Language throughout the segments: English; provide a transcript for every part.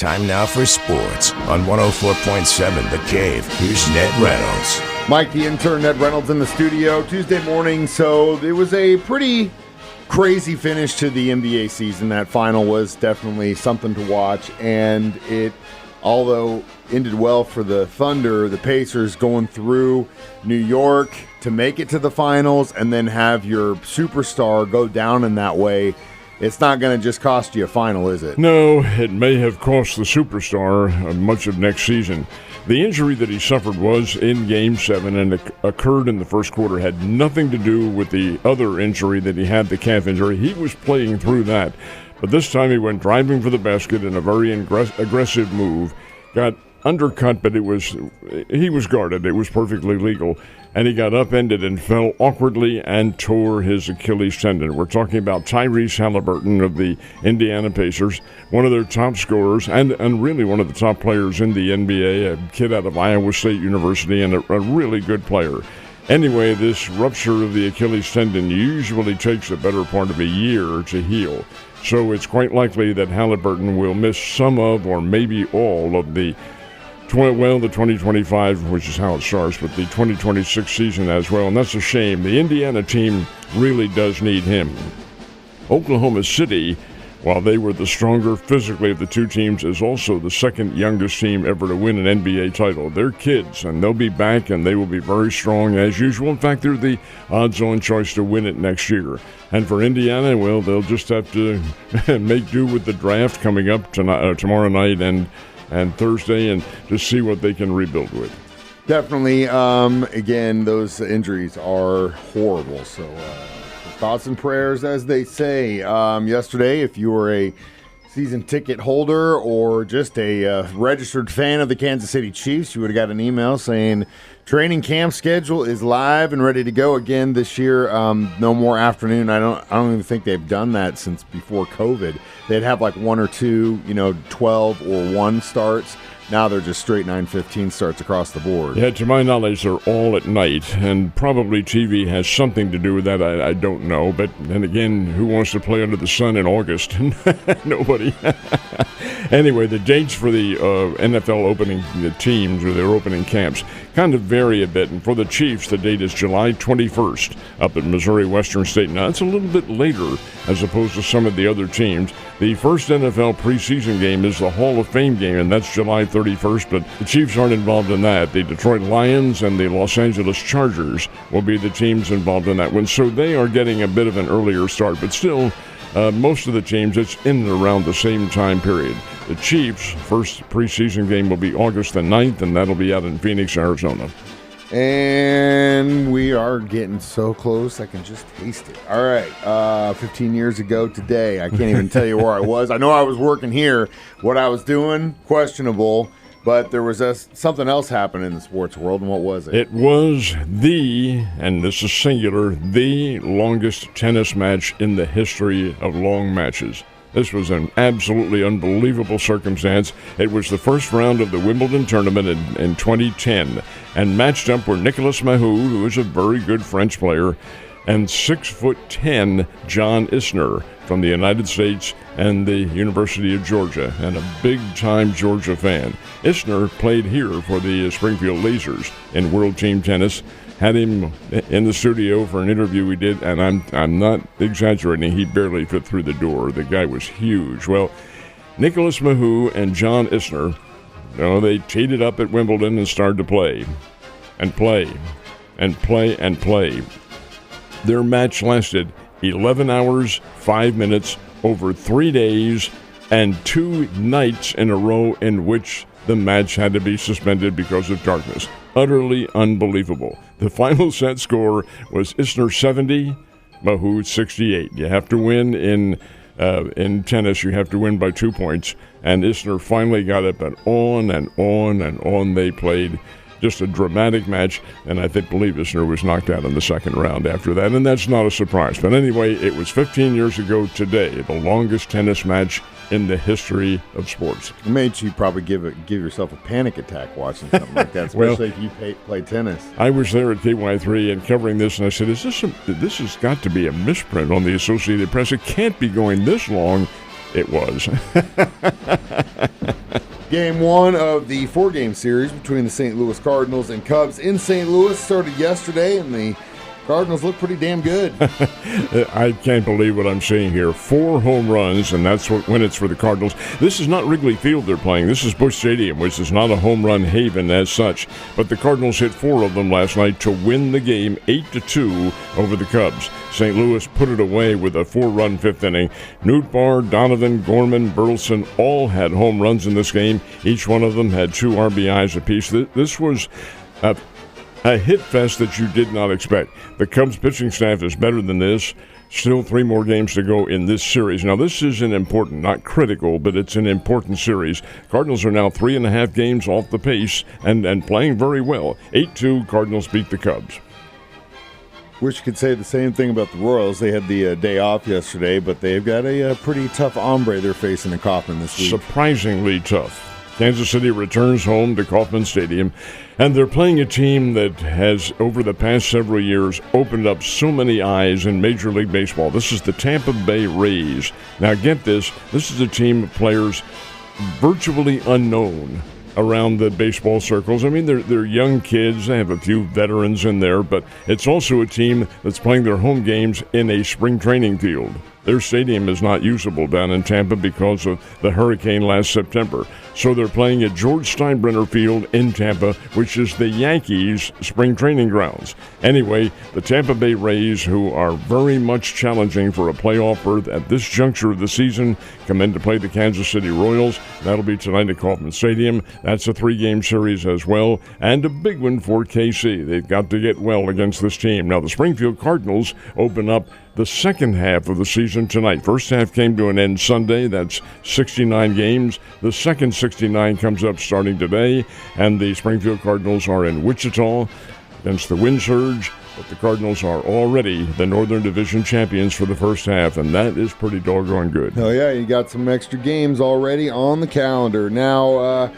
Time now for sports on 104.7 The Cave. Here's Ned Reynolds. Mike, the intern, Ned Reynolds in the studio. Tuesday morning, so it was a pretty crazy finish to the NBA season. That final was definitely something to watch, and it, although ended well for the Thunder, the Pacers going through New York to make it to the finals and then have your superstar go down in that way. It's not going to just cost you a final, is it? No, it may have cost the superstar much of next season. The injury that he suffered was in Game 7 and occurred in the first quarter. Had nothing to do with the other injury that he had, the calf injury. He was playing through that. But this time he went driving for the basket in a very aggressive move. Got undercut, but he was guarded. It was perfectly legal. And he got upended and fell awkwardly and tore his Achilles tendon. We're talking about Tyrese Halliburton of the Indiana Pacers, one of their top scorers and really one of the top players in the NBA, a kid out of Iowa State University and a really good player. Anyway, this rupture of the Achilles tendon usually takes the better part of a year to heal. So it's quite likely that Halliburton will miss some of or maybe all of the 2025, which is how it starts, but the 2026 season as well, and that's a shame. The Indiana team really does need him. Oklahoma City, while they were the stronger physically of the two teams, is also the second youngest team ever to win an NBA title. They're kids, and they'll be back, and they will be very strong as usual. In fact, they're the odds-on choice to win it next year. And for Indiana, well, they'll just have to make do with the draft coming up tomorrow night and Thursday, and just see what they can rebuild with. Definitely. Again, those injuries are horrible. So thoughts and prayers, as they say. Yesterday, if you were a season ticket holder or just a registered fan of the Kansas City Chiefs, you would have got an email saying training camp schedule is live and ready to go again this year. No more afternoon. I don't even think they've done that since before COVID. They'd have like one or two, 12 or 1 starts. Now they're just straight 9:15 starts across the board. Yeah, to my knowledge, they're all at night, and probably TV has something to do with that. I don't know, but then again, who wants to play under the sun in August? Nobody. Anyway, the dates for the NFL opening teams or their opening camps kind of vary a bit, and for the Chiefs, the date is July 21st up at Missouri Western State. Now, it's a little bit later as opposed to some of the other teams. The first NFL preseason game is the Hall of Fame game, and that's July 31st, but the Chiefs aren't involved in that. The Detroit Lions and the Los Angeles Chargers will be the teams involved in that one, so they are getting a bit of an earlier start, but still, most of the teams, it's in and around the same time period. The Chiefs' first preseason game will be August the 9th, and that'll be out in Phoenix, Arizona. And we are getting so close, I can just taste it. All right, 15 years ago today, I can't even tell you where I was. I know I was working here. What I was doing, questionable, but there was something else happening in the sports world, and what was it? It was and this is singular, the longest tennis match in the history of long matches. This was an absolutely unbelievable circumstance. It was the first round of the Wimbledon tournament in 2010, and matched up were Nicolas Mahut, who is a very good French player, and 6'10" John Isner from the United States and the University of Georgia, and a big-time Georgia fan. Isner played here for the Springfield Lasers in World Team Tennis. Had him in the studio for an interview we did, and I'm not exaggerating, he barely fit through the door. The guy was huge. Well, Nicolas Mahut and John Isner, they teed it up at Wimbledon and started to play. And play. And play and play. Their match lasted 11 hours, 5 minutes, over 3 days, and 2 nights in a row in which the match had to be suspended because of darkness. Utterly unbelievable. The final set score was Isner 70, Mahut 68. You have to win in tennis. You have to win by 2 points. And Isner finally got it, but on and on and on they played. Just a dramatic match, and I believe Isner was knocked out in the second round after that, and that's not a surprise. But anyway, it was 15 years ago today, the longest tennis match in the history of sports. It made you probably give yourself a panic attack watching something like that, especially if you play tennis. I was there at KY3 and covering this, and I said, this has got to be a misprint on the Associated Press. It can't be going this long. It was. Game 1 of the 4-game series between the St. Louis Cardinals and Cubs in St. Louis started yesterday, and the Cardinals look pretty damn good. I can't believe what I'm seeing here. 4 home runs, and that's when it's for the Cardinals. This is not Wrigley Field they're playing. This is Busch Stadium, which is not a home run haven as such. But the Cardinals hit 4 of them last night to win the game 8-2 over the Cubs. St. Louis put it away with a 4-run 5th inning. Nootbaar, Donovan, Gorman, Burleson all had home runs in this game. Each one of them had 2 RBIs apiece. This was a hit fest that you did not expect. The Cubs pitching staff is better than this. Still 3 more games to go in this series. Now, this is an important, not critical, but it's an important series. Cardinals are now 3.5 games off the pace and playing very well. 8-2, Cardinals beat the Cubs. Wish you could say the same thing about the Royals. They had the day off yesterday, but they've got a pretty tough hombre they're facing in Kauffman this week. Surprisingly tough. Kansas City returns home to Kauffman Stadium, and they're playing a team that has, over the past several years, opened up so many eyes in Major League Baseball. This is the Tampa Bay Rays. Now, get this. This is a team of players virtually unknown around the baseball circles. I mean, they're young kids. They have a few veterans in there, but it's also a team that's playing their home games in a spring training field. Their stadium is not usable down in Tampa because of the hurricane last September. So they're playing at George Steinbrenner Field in Tampa, which is the Yankees' spring training grounds. Anyway, the Tampa Bay Rays, who are very much challenging for a playoff berth at this juncture of the season, come in to play the Kansas City Royals. That'll be tonight at Kauffman Stadium. That's a 3-game series as well, and a big one for KC. They've got to get well against this team. Now, the Springfield Cardinals open up the second half of the season tonight. First half came to an end Sunday. That's 69 games. The second 69 comes up starting today, and the Springfield Cardinals are in Wichita against the Wind Surge. But the Cardinals are already the Northern Division champions for the first half, and that is pretty doggone good. Oh, yeah, you got some extra games already on the calendar. Now,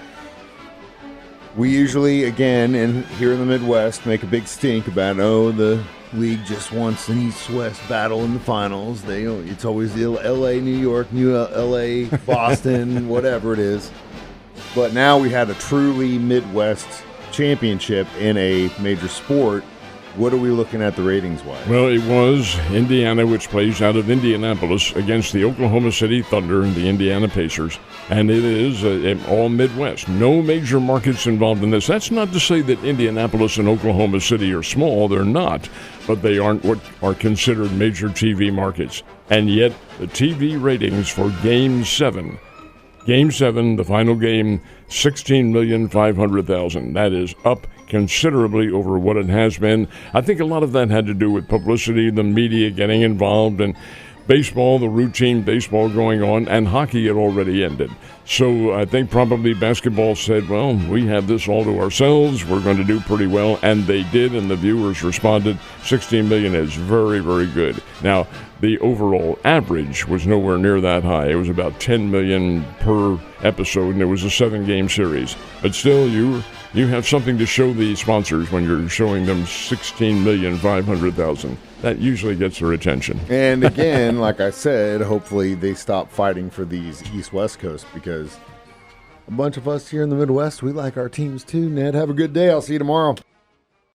we usually, again, here in the Midwest, make a big stink about, the league just wants an East-West battle in the finals. It's always the L.A., New York, L.A., Boston, whatever it is. But now we had a truly Midwest championship in a major sport. What are we looking at the ratings-wise? Well, it was Indiana, which plays out of Indianapolis, against the Oklahoma City Thunder and the Indiana Pacers. And it is all Midwest. No major markets involved in this. That's not to say that Indianapolis and Oklahoma City are small. They're not. But they aren't what are considered major TV markets. And yet, the TV ratings for Game 7. Game 7, the final game, 16,500,000. That is up considerably over what it has been. I think a lot of that had to do with publicity, the media getting involved, and baseball, the routine baseball going on, and hockey had already ended. So I think probably basketball said, well, we have this all to ourselves. We're going to do pretty well. And they did, and the viewers responded. 16 million is very, very good. Now, the overall average was nowhere near that high. It was about 10 million per episode, and it was a 7-game series. But still, you have something to show the sponsors when you're showing them 16,500,000. That usually gets their attention. And again, like I said, hopefully they stop fighting for these East-West coasts, because a bunch of us here in the Midwest, we like our teams too. Ned, have a good day. I'll see you tomorrow.